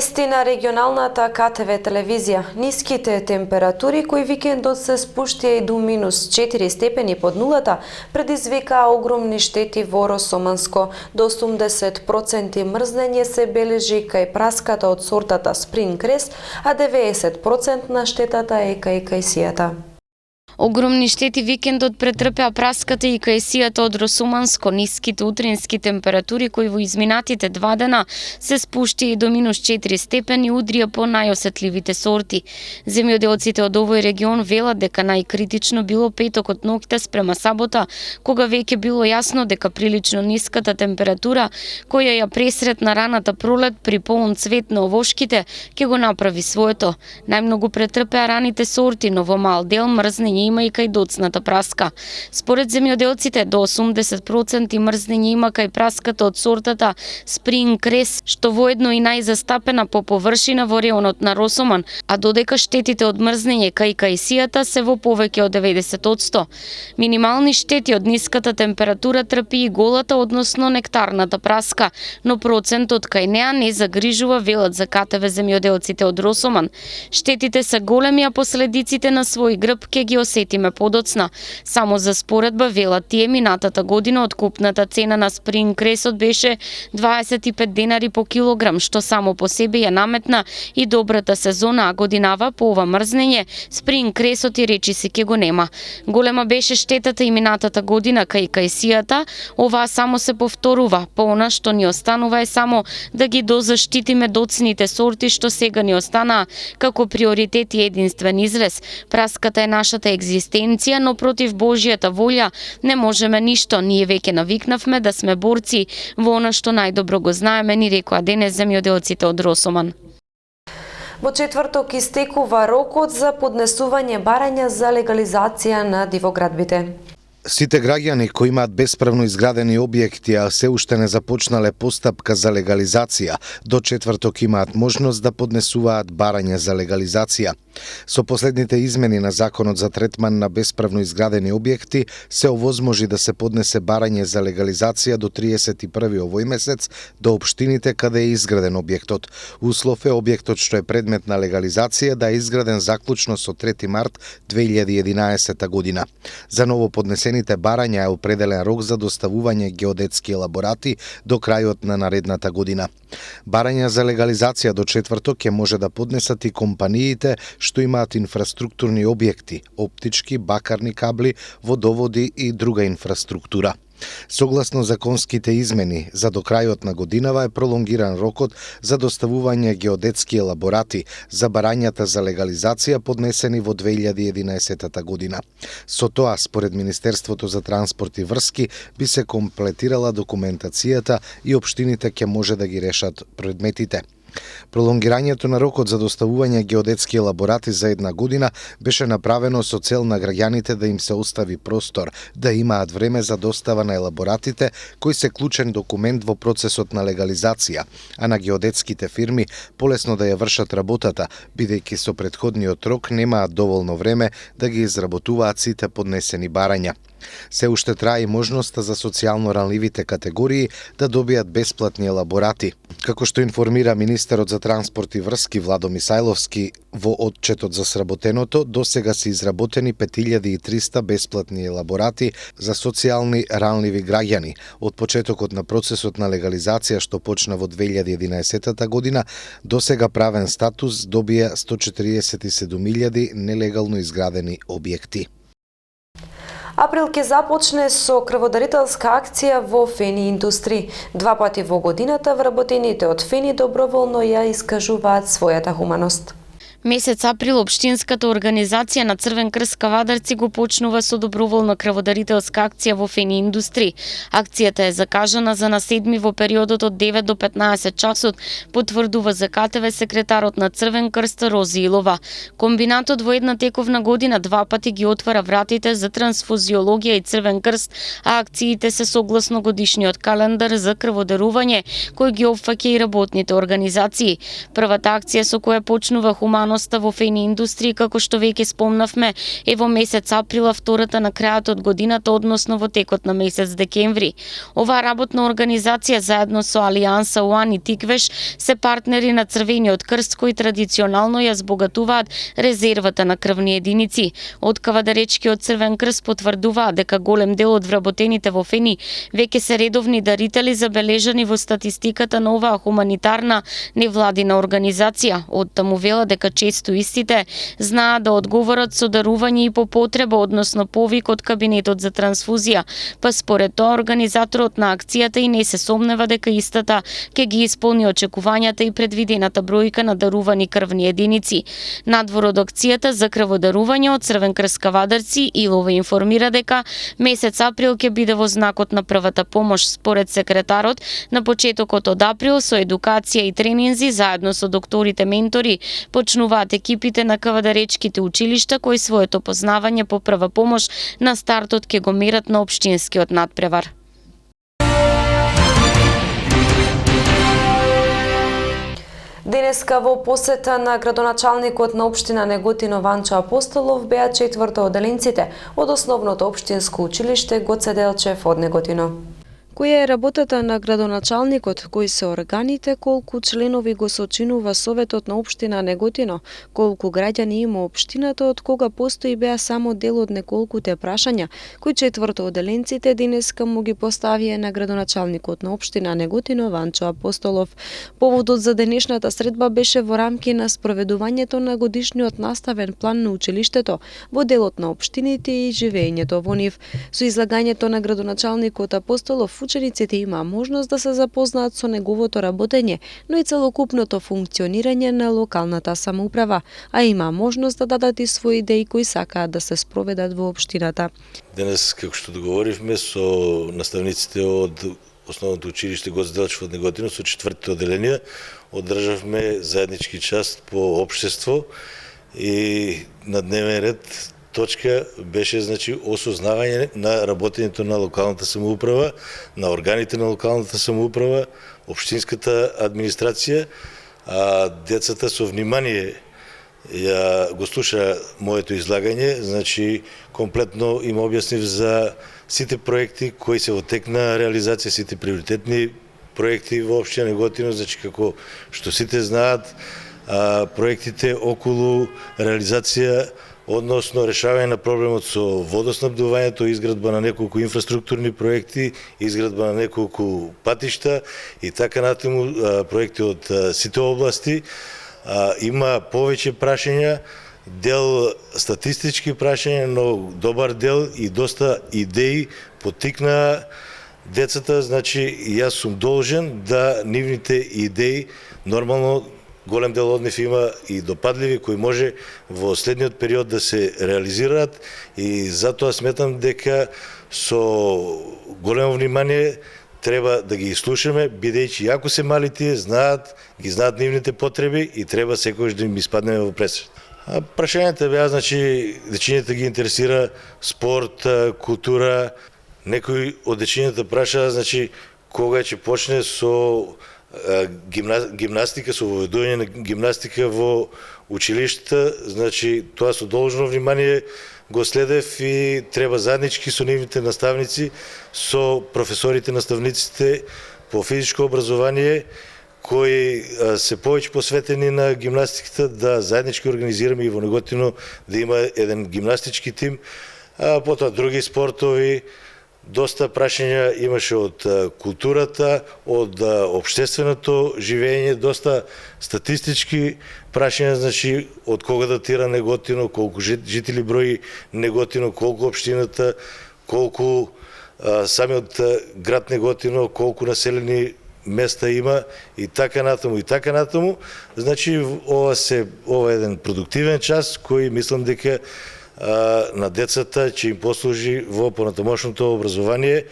Вести на регионалната КТВ телевизија. Ниските температури кои викендот се спуштија и до -4 степени под нулата предизвикаа огромни штети во Росоманско. До 80% мрзнење се бележи кај праската од сортата Spring Cress, а 90% на штетата е кај кајсијата. Огромни штети викендот претрпеа праската и кајсијата од Росоманско. Ниските утрински температури кои во изминатите 2 дена се спуштија и до -4 степени удрија по најосетливите сорти. Земјоделците од овој регион велат дека најкритично било петокот ноќта спрема сабота, кога веќе било јасно дека прилично ниската температура која ја пресретна раната пролет при полн цвет на овошките ќе го направи своето. Најмногу претрпеа раните сорти, но во мал дел мрзнење има и кај доцната праска. Според земјоделците, до 80% мрзнење има кај праската од сортата Spring Cress, што воедно и најзастапена по површина во реонот на Росоман, а додека штетите од мрзнење кај кајсијата се во повеќе од 90%. Минимални штети од ниската температура трпи и голата, односно нектарната праска, но процентот кај неа не загрижува, велат за КТВ земјоделците од Росоман. Штетите се големи, а последиците на свој грб ќе ги осетиме подоцна. Само за споредба, велат тие, минатата година откупната цена на Spring Cress беше 25 денари по килограм, што само по себе ја наметна и добрата сезона, а годинава по ова мрзнење Spring Cress и речи се ќе го нема. Голема беше штетата и минатата година кај кајсијата, оваа само се повторува. По она што ни останува е само да ги дозаштитиме доцните сорти што сега ни останаа како приоритет и единствен израз. Праската е нашата екзистенција, но против Божјата волја не можеме ништо. Ние веќе навикнавме да сме борци во она што најдобро го знаеме, ни рекоа денес земјоделците од Росоман. Во четврток истекува рокот за поднесување барања за легализација на дивоградбите. Сите граѓани кои имаат бесправно изградени објекти, а се уште не започнале постапка за легализација, до четврток имаат можност да поднесуваат барање за легализација. Со последните измени на Законот за третман на бесправно изградени објекти, се овозможи да се поднесе барање за легализација до 31 овој месец до општините каде е изграден објектот. Услов е објектот што е предмет на легализација да е изграден заклучно со 3 март 2011 година. За ново поднесените барања е определен рок за доставување геодетски елаборати до крајот на наредната година. Барања за легализација до четврток ќе може да поднесат и компаниите што имаат инфраструктурни објекти, оптички, бакарни кабли, водоводи и друга инфраструктура. Согласно законските измени, за до крајот на годинава е пролонгиран рокот за доставување геодетски елаборати за барањата за легализација поднесени во 2011 година. Со тоа, според Министерството за транспорт и врски, би се комплетирала документацијата и општините ќе може да ги решат предметите. Пролонгирањето на рокот за доставување геодетски елаборати за 1 година беше направено со цел на граѓаните да им се остави простор, да имаат време за достава на елаборатите, кои се клучен документ во процесот на легализација, а на геодетските фирми полесно да ја вршат работата, бидејќи со претходниот рок немаат доволно време да ги изработуваат сите поднесени барања. Се уште трае и можноста за социјално ранливите категории да добијат бесплатни елаборати. Како што информира министерот за транспорт и врски Владо Мисајловски во отчетот за сработеното, досега се изработени 5300 бесплатни елаборати за социјални ранливи граѓани. Од почетокот на процесот на легализација што почна во 2011 година, досега правен статус добија 147.000 нелегално изградени објекти. Април ќе започне со крводарителска акција во Фени Индустри. 2 пати во годината вработените од Фени доброволно ја искажуваат својата хуманост. Месец април општинската организација на Црвен крст Кавадарци го почнува со доброволна крводарителска акција во Фени Индустри. Акцијата е закажана за на 7 во периодот од 9 до 15 часот, потврдува за КТВ секретарот на Црвен крст Рози Илова. Комбинатот во една тековна година 2 пати ги отвара вратите за трансфузиологија и Црвен крст, а акциите се согласно годишниот календар за крводарување кој ги опфаќа и работните организации. Првата акција со која почнува хуманост заинтересираноста во фени индустрија, како што веќе спомнавме, е во месец април, а втората на крајот од годината, односно во текот на месец декември. Оваа работна организација заедно со Алијанса УАН и Тиквеш се партнери на Црвениот крст, кои традиционално ја збогатуваат резервата на крвни единици. Од Кавадаречкиот Црвен крст потврдуваат дека голем дел од вработените во фени веќе се редовни дарители, забележани во статистиката на оваа хуманитарна невладина организација. Оттаму вела дека често истите знаат да одговорат со дарување и по потреба, односно повик од кабинетот за трансфузија, па според тоа организаторот на акцијата и не се сомнева дека истата ќе ги исполни очекувањата и предвидената бројка на дарувани крвни единици. Надвор од акцијата за крводарување од Црвен крст Кавадарци, Илова информира дека месец април ќе биде во знакот на првата помош. Според секретарот, на почетокот од април со едукација и тренинзи заедно со докторите ментори почнуваат екипите на кавадаречките училишта кои своето познавање по прва помош на стартот ќе го мерат на општинскиот надпревар. Денеска во посета на градоначалникот на општина Неготино Ванчо Апостолов беа 4 одделенците од основното општинско училиште Гоце Делчев од Неготино. Која е работата на градоначалникот, кои се органите, колку членови го сочинува Советот на општина Неготино, колку граѓани има општината, од кога постои беа само дел од неколкуте прашања, кои 4 одделенците денеска му ги поставија на градоначалникот на општина Неготино Ванчо Апостолов. Поводот за денешната средба беше во рамки на спроведувањето на годишниот наставен план на училиштето во делот на општините и живеењето во нив. Со излагањето на градоначалникот Апостолов учениците има можност да се запознаат со неговото работење, но и целокупното функционирање на локалната самоуправа, а има можност да дадат и своји идеи кои сакаат да се спроведат во општината. Денес, како што договоривме со наставниците од основното училиште Гоце Делчев од Неготино, со 4-те одделенија, одржавме заеднички час по општество и на дневен ред точка беше осознавање на работењето на локалната самоуправа, на органите на локалната самоуправа, општинската администрација, а децата со внимание ја го слуша моето излагање, комплетно им објаснив за сите проекти кои се во тек на реализација, сите приоритетни проекти во општина Неготино, како што сите знаат, проектите околу реализација односно решавање на проблемот со водоснабдувањето, изградба на неколку инфраструктурни проекти, изградба на неколку патишта и така натаму проекти од сите области. Има повеќе прашања, дел статистички прашања, но добар дел и доста идеи поттикна децата, јас сум должен да нивните идеи нормално голем дел од нив има и допадливи кои може во следниот период да се реализираат и затоа сметам дека со големо внимание треба да ги слушаме, бидејќи ако се мали тие ги знаат нивните потреби и треба секогаш да им испаднеме во пресрет. Прашањата беа, дечињата ги интересира спорт, култура. Некој од дечињата праша, кога ќе почне со гимнастика, со воведување на гимнастика во училиштата, тоа со должно внимание го следев и треба заеднички со нивните наставници, со професорите, наставниците по физичко образование, кои се повеќе посветени на гимнастиката, да заеднички организираме и во Неготино да има еден гимнастички тим, потоа други спортови. Доста прашања имаше од културата, од општественото живење, доста статистички прашања, од кога датира Неготино, колку жители брои Неготино, колку општината, колку самиот град Неготино, колку населени места има и така натаму и така натаму. Ова е еден продуктивен час кој мислам дека на децата ќе им послужи во понатамошното образование,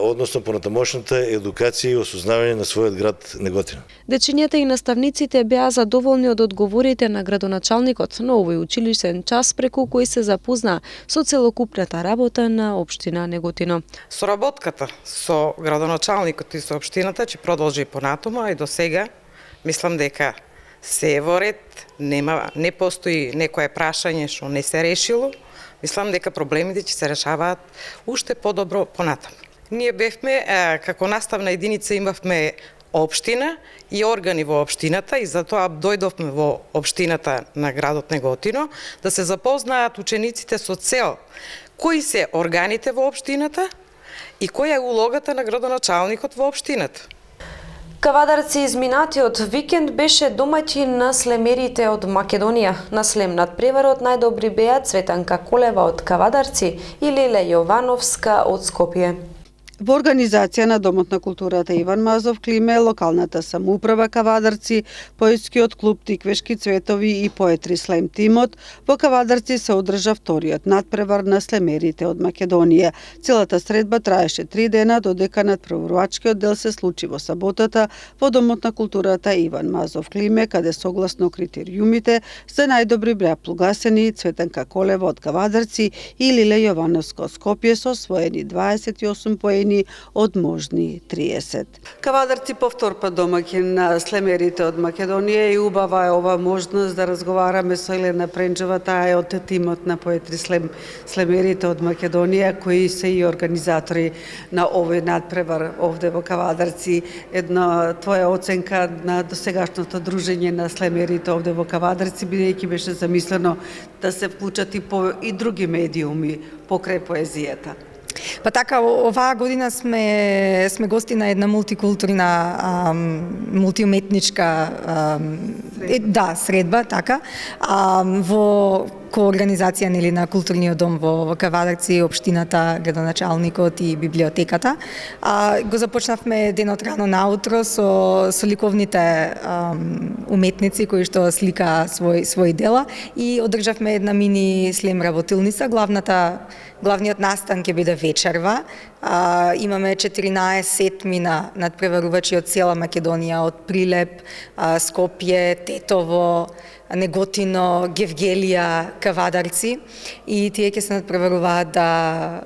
односно понатамошната едукација и осознавање на својот град Неготино. Дечињата и наставниците беа задоволни од одговорите на градоначалникот на овој училишен час, преку кој се запознаа со целокупната работа на општина Неготино. Соработката со градоначалникот и со општината ќе продолжи понатаму, и до сега мислам дека се е во ред, не постои некое прашање што не се решило. Мислам дека проблемите ќе се решаваат уште подобро понатаму. Ние бевме, како наставна единица имавме општина и органи во општината и затоа дојдовме во општината на градот Неготино да се запознаат учениците со цел кои се органите во општината и која е улогата на градоначалникот во општината. Кавадарци изминатиот викенд беше домаќин на слемерите од Македонија. На слем надпреварот најдобри беа Цветанка Колева од Кавадарци и Леле Јовановска од Скопје. Во организација на Домот на културата Иван Мазов Климе, локалната самоуправа Кавадарци, поетскиот клуб Тиквешки цветови и поетри Слем тимот, во Кавадарци се одржа вториот надпревар на слемерите од Македонија. Целата средба траеше 3 дена, додека надпреварувачкиот дел се случи во саботата во Домот на културата Иван Мазов Климе, каде согласно критериумите за најдобри беа плугасени Цветанка Колева од Кавадарци и Лиле Јовановска од Скопје со освоени 28 поени од можни 30. Кавадарци повтор пат домаќин на слемерите од Македонија и убава е ова можност да разговараме со Елена Пренџова, таа е од тимот на поетри слемерите од Македонија, кои се и организатори на овој надпревар овде во Кавадарци. Една твоја оценка на досегашното дружење на слемерите овде во Кавадарци, бидејќи беше замислено да се вклучат и други медиуми покрај поезијата. Па така, оваа година сме гости на една мултикултурна, мултиуметничка средба, така, во коорганизација нели на културниот дом во Кавадарци, општината, градоначалникот и библиотеката. Го започнавме денот рано наутро со ликовните уметници кои што слика своји дела и одржавме една мини слем работилница. Главниот настан ќе биде вечерва. Имаме 14 сетми на надпреварувачи од цела Македонија, од Прилеп, Скопје, Тетово, Неготино, Гевгелија, Кавадарци и тие ќе се надпреваруваат да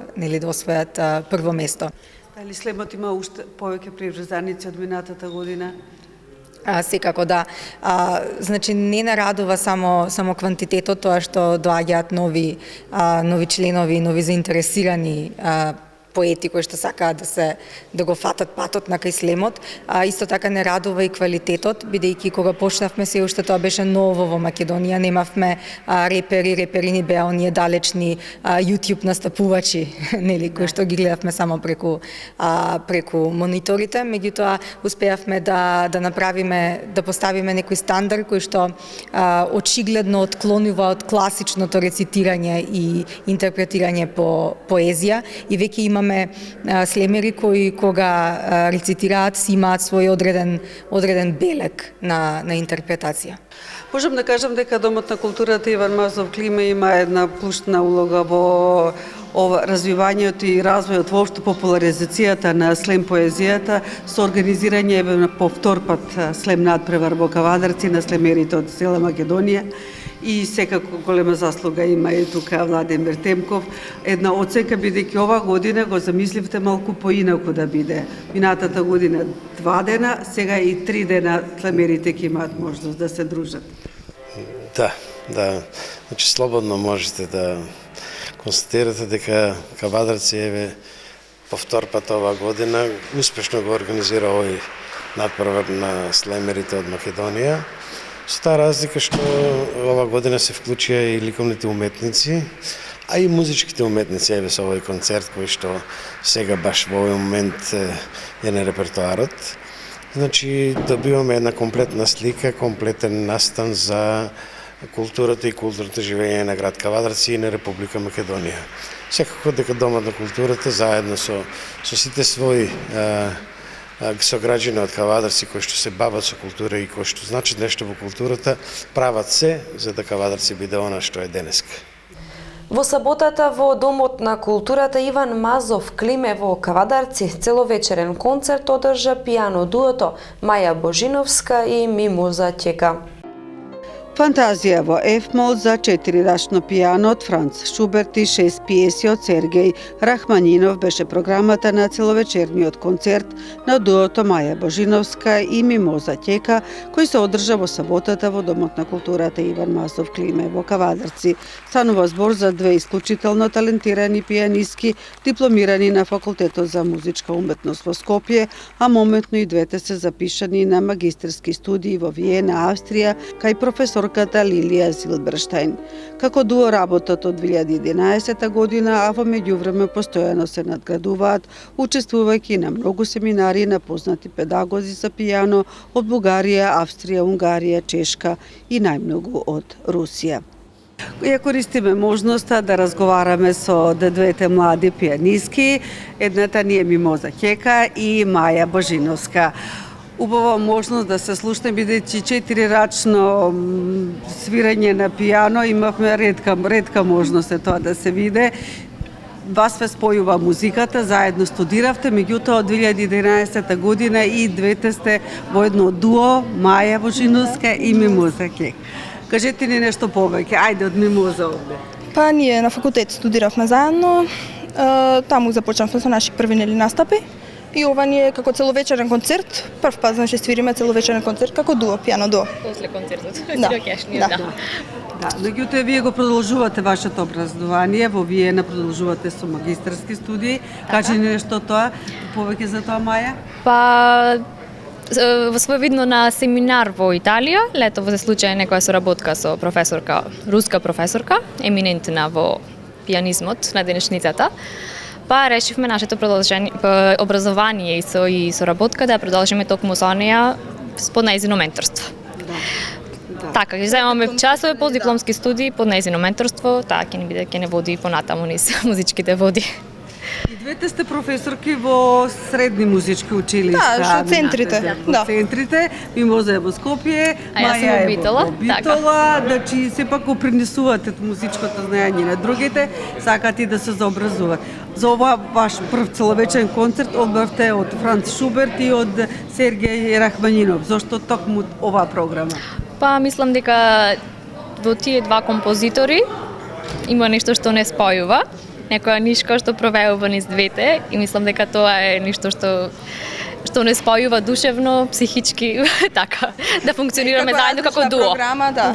освојат прво место. Дали слемот има уште повеќе приврзаници од минатата година? Секако да. Значи не нарадува само квантитетот, тоа што доаѓаат нови членови, нови заинтересирани поети кои што сакаат да го фатат патот на кај слемот, исто така не радува и квалитетот, бидејќи кога почнавме се уште тоа беше ново во Македонија, немавме реперини беа оние далечни YouTube настапувачи, нели, кои што ги гледавме само преку мониторите, меѓутоа успеавме да поставиме некој стандард кој што очигледно отклонува од класичното рецитирање и интерпретирање по поезија и веќе имаме слемери кои кога рецитираат си имаат свој одреден белег на интерпретација. Можам да кажам дека Домот на културата Иван Мазов Климе има една клучна улога во развивањето и развојот воопшто популаризацијата на слем поезијата со организирање на повтор пат слем надпревар во Кавадарци на слемерите од цела Македонија. И секако голема заслуга има и тука Владимир Темков. Една оценка, бидејќи ова година го замисливте малку поинаку да биде. Минатата година 2 дена, сега и 3 дена слемерите ќе имаат можност да се дружат. Да. Значи слободно можете да констатирате дека Кавадарци еве повтор пат оваа година успешно го организира овој надпревар на слемерите од Македонија. Со таа разлика што ова година се вклучија и ликовните уметници, а и музичките уметници еве со овој концерт кој што сега баш во овој момент е на репертоарот. Значи добиваме една комплетна слика, комплетен настан за културата и културното живење на град Кавадарци и на Република Македонија. Секако дека Домот на културата заедно со сите своји сограѓани од Кавадарци кои што се бават со култура и кои што значат нешто во културата, прават се за да Кавадарци биде она што е денеска. Во саботата во Домот на културата Иван Мазов Климе во Кавадарци целовечерен концерт одржа пијано дуото Маја Божиновска и Мимоза Ќека. Фантазија во F-мол за 4-рачно пијано од Франц Шуберт и 6 пиеси од Сергеј Рахманинов беше програмата на целовечерниот концерт на дуото Маја Божиновска и Мимоза Ќека, кој се одржа во саботата во Домот на културата Иван Мазов Климе во Кавадарци. Станува збор за две исклучително талентирани пијанистки, дипломирани на Факултетот за музичка уметност во Скопје, а моментно и двете се запишани на магистерски студии во Виена, Австрија, кај професорката Лилија Зилберштајн. Како дуо работат од 2011 година, а во меѓувреме постојано се надградуваат, учествувајќи на многу семинари на познати педагози за пијано од Бугарија, Австрија, Унгарија, Чешка и најмногу од Русија. Ја користиме можноста да разговараме со двете млади пијанистки. Едната ни е Мимоза Ќека и Маја Божиновска. Убава можност да се слушне, бидејќи 4-рачно свирање на пијано имавме ретка можност е тоа да се виде. Вас ве спојува музиката, заедно студиравте, меѓутоа од 2011 година и двете сте во едно дуо, Маја Божиновска и Мимоза Ќека. Кажете ни нешто повеќе, ајде од Мимоза овде. Па ние на факултет студиравме заедно, таму започнавме со наши први настапи. И ова ни е како целовечерен концерт. Прв пат, значи, свириме целовечерен концерт како дуо, пијано дуо. После концертот. Да. Да, меѓутоа вие го продолжувате вашето образование, во Виена продолжувате со магистерски студии. Кажи ни нешто тоа, повеќе за тоа, Маја? Па во своевидно на семинар во Италија, летово се случај некоја соработка со професорка, руска професорка, еминентна во пијанизмот на денешницата. Па решивме нашето образование и соработка да продолжиме токму со неја под нејзино менторство. Така, ќе земаме часове постдипломски студии под нејзино менторство, таа ќе не води понатаму низ музичките води. И двете сте професорки во средни музички училишта. Да, што центрите. Во центрите, Мимоза е во Скопје, Маја е во Битола, значи сепак го принесувате музичкото знаење на другите, сакат и да се заобразуваат. За ова ваш прв целовечерен концерт одбавте од Франц Шуберт и од Сергеј Рахманинов. Зошто токму оваа програма? Па мислам дека во тие два композитори има нешто што не спојува, некоја нишка што провеува низ двете и мислам дека тоа е нешто што не спојува душевно, психички, така, да функционираме заедно како дуо. Програма, да.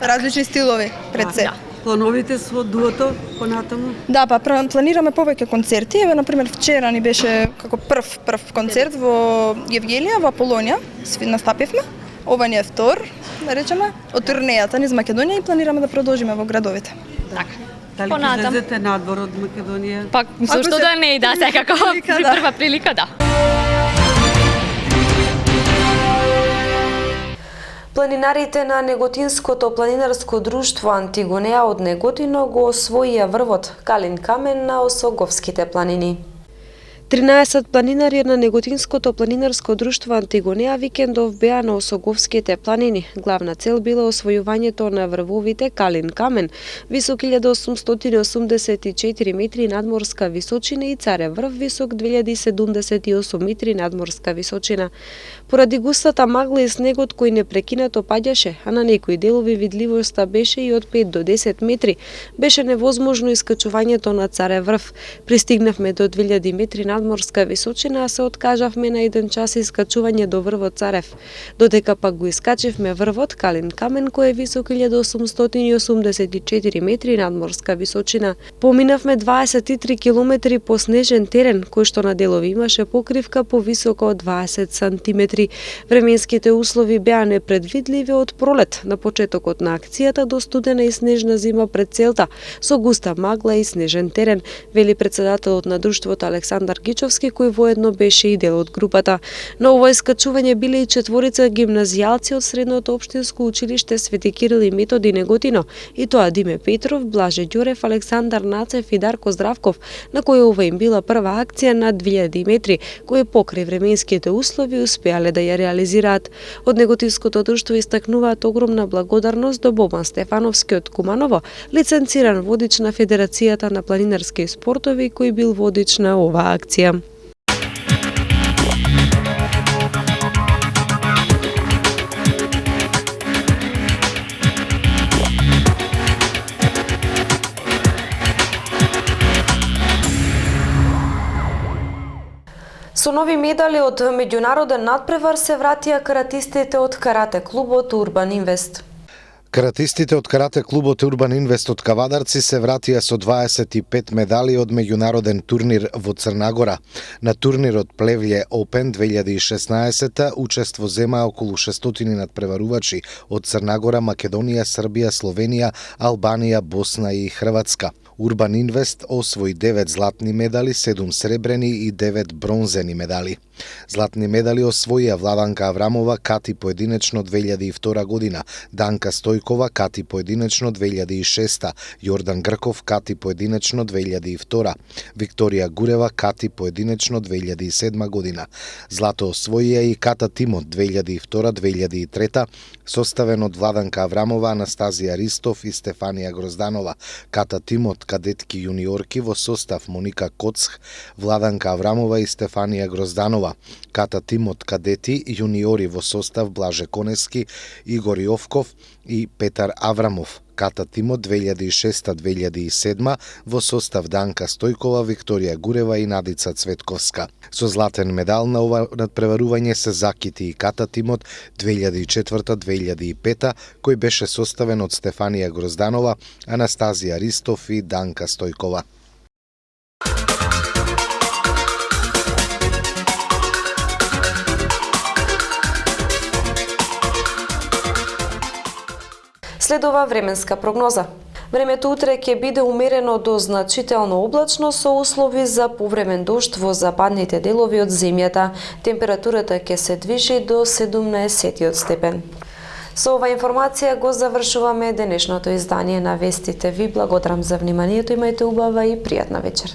Различни стилови пред се. Плановите со дуото понатаму? Да, па планираме повеќе концерти. Еве, например, вчера ни беше како прв концерт во Евгелија, во Аполонија, настапивме. Ова ни е втор, да речеме, од турнејата низ Македонија и планираме да продолжиме во градовите. Така. Дали ќе излезете надвор од Македонија? Па, зашто да не, да, секако, при прва прилика, да. Планинарите на Неготинското планинарско друштво Антигонеа од Неготино го освоија врвот Калин камен на Осоговските планини. 13 планинари на Неготинското планинарско друштво Антигонеа викендов беа на Осоговските планини. Главна цел била освојувањето на врвовите Калин камен, висок 1884 метри надморска височина и Царев врв, висок 2078 метри надморска височина. Поради густата магла и снегот кој непрекинато паѓаше, а на некои делови видливоста беше и од 5 до 10 метри, беше невозможно искачувањето на Царев врв. Пристигнавме до 2000 метри надморска височина, а се откажавме на 1 час искачување до врвот Царев. Додека пак го искачивме врвот Калин камен кој е висок 1884 метри надморска височина. Поминавме 23 километри по снежен терен, кој што на делови имаше покривка повисока од 20 сантиметри. Временските услови беа непредвидливи од пролет на почетокот на акцијата до студена и снежна зима пред целта, со густа магла и снежен терен, вели председателот на друштвото Александар Гичовски, кој воедно беше и дел од групата. На ово искачување биле и 4 гимназијалци од средното општинско училиште Свети Кирил и Методи Неготино, и тоа Диме Петров, Блаже Ѓурев, Александар Нацев и Дарко Здравков, на кој ова им била прва акција на 2000 метри, кој покрај временските услови успеале да ја реализираат. Од Неготинското друштво истакнуваат огромна благодарност до Бобан Стефановски од Куманово, лиценциран водич на Федерацијата на планинарски спортови, кој бил водич на оваа акција. Со нови медали од меѓународен надпревар се вратија каратистите од карате клубот Урбан Инвест. Каратистите од карате клубот Урбан Инвест од Кавадарци се вратија со 25 медали од меѓународен турнир во Црнагора. На турнирот Плевље Open 2016 учество земаа околу 600 надпреварувачи од Црнагора, Македонија, Србија, Словенија, Албанија, Босна и Хрватска. Урбан Инвест освои 9 златни медали, 7 сребрени и 9 бронзени медали. Златни медали освоија Владанка Аврамова, кати поединечно 2002 година, Данка Стојкова, кати поединечно 2006, Јордан Грков, кати поединечно 2002, Викторија Гурева, кати поединечно 2007 година. Злато освоија и ката тимот 2002-2003, составен од Владанка Аврамова, Анастазија Ристов и Стефанија Грозданова. Ката тимот кадетки јуниорки во состав Моника Коцх, Владанка Аврамова и Стефанија Грозданова. Ката тимот кадети јуниори во состав Блаже Конески, Игор Јовков и Петар Аврамов. Ката тимот 2006-2007 во состав Данка Стојкова, Викторија Гурева и Надица Цветковска. Со златен медал на ова надпреварување се закити и ката тимот 2004-2005, кој беше составен од Стефанија Грозданова, Анастазија Ристов и Данка Стојкова. Следува временска прогноза. Времето утре ќе биде умерено до значително облачно со услови за повремен дожд во западните делови од земјата. Температурата ќе се движи до 17 степен. Со ова информација го завршуваме денешното издание на Вестите. Ви благодарам за вниманието, имајте убава и пријатна вечер.